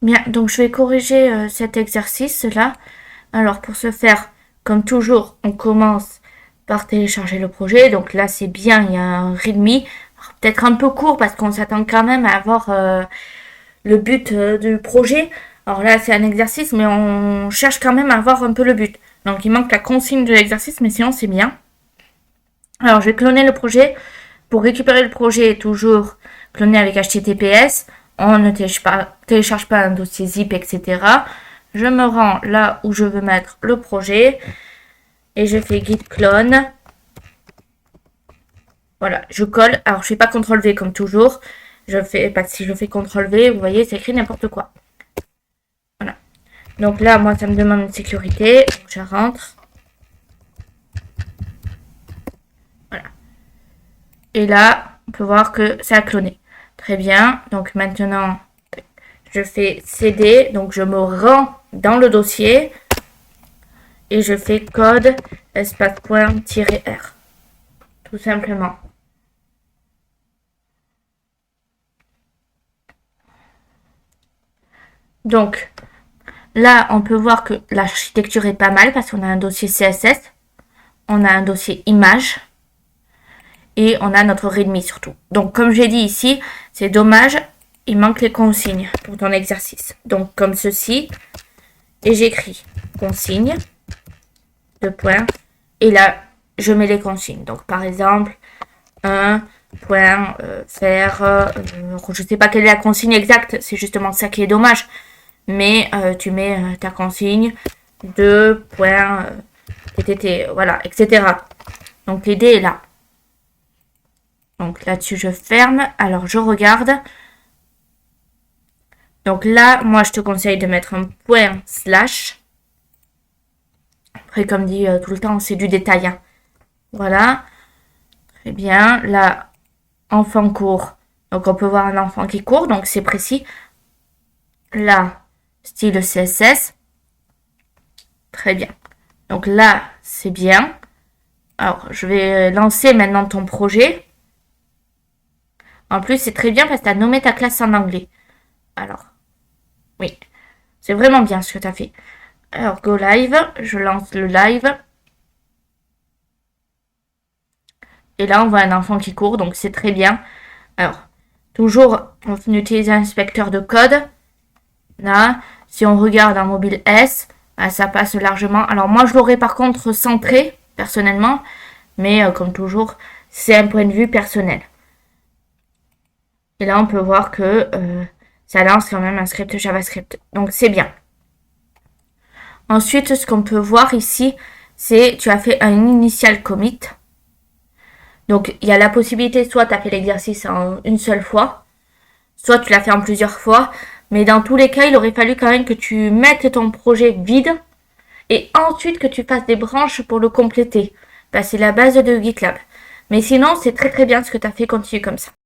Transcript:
Bien, donc je vais corriger cet exercice-là. Alors pour ce faire, comme toujours, on commence par télécharger le projet. Donc là, c'est bien, il y a un readme. Peut-être un peu court parce qu'on s'attend quand même à avoir le but du projet. Alors là, c'est un exercice, mais on cherche quand même à avoir un peu le but. Donc il manque la consigne de l'exercice, mais sinon c'est bien. Alors je vais cloner le projet. Pour récupérer le projet, toujours cloner avec HTTPS. On ne télécharge pas un dossier zip, etc. Je me rends là où je veux mettre le projet et je fais git clone. Voilà, je colle. Alors, je fais pas CTRL-V comme toujours. Parce que si je fais CTRL-V, vous voyez, c'est écrit n'importe quoi. Voilà. Donc là, moi, ça me demande une sécurité. Donc, je rentre. Voilà. Et là, on peut voir que ça a cloné. Très bien. Donc maintenant, je fais CD. Donc, je me rends dans le dossier. Et je fais code espace point -r. Tout simplement. Donc, là, on peut voir que l'architecture est pas mal parce qu'on a un dossier CSS, on a un dossier image et on a notre readme surtout. Donc, comme j'ai dit ici, c'est dommage, il manque les consignes pour ton exercice. Donc, comme ceci, et j'écris consigne, deux points, et là, je mets les consignes. Donc, par exemple, faire, je sais pas quelle est la consigne exacte, c'est justement ça qui est dommage. Mais tu mets ta consigne, 2 points, TTT, voilà, etc. Donc l'idée est là. Donc là-dessus, je ferme. Alors, je regarde. Donc là, moi, je te conseille de mettre un point slash. Après, comme dit tout le temps, c'est du détail. Hein. Voilà. Très bien. Là, enfant court. Donc, on peut voir un enfant qui court. Donc, c'est précis. Là, style CSS. Très bien. Donc là, c'est bien. Alors, je vais lancer maintenant ton projet. En plus, c'est très bien parce que tu as nommé ta classe en anglais. Alors, oui, c'est vraiment bien ce que tu as fait. Alors, go live. Je lance le live. Et là, on voit un enfant qui court, donc c'est très bien. Alors, toujours, on utilise un inspecteur de code. Là, si on regarde en mobile S, ça passe largement. Alors, moi, je l'aurais par contre centré, personnellement. Mais comme toujours, c'est un point de vue personnel. Et là, on peut voir que ça lance quand même un script JavaScript. Donc, c'est bien. Ensuite, ce qu'on peut voir ici, c'est tu as fait un initial commit. Donc, il y a la possibilité, soit tu as fait l'exercice en une seule fois, soit tu l'as fait en plusieurs fois. Mais dans tous les cas, il aurait fallu quand même que tu mettes ton projet vide et ensuite que tu fasses des branches pour le compléter. C'est la base de GitLab. Mais sinon, c'est très très bien ce que tu as fait, continue comme ça.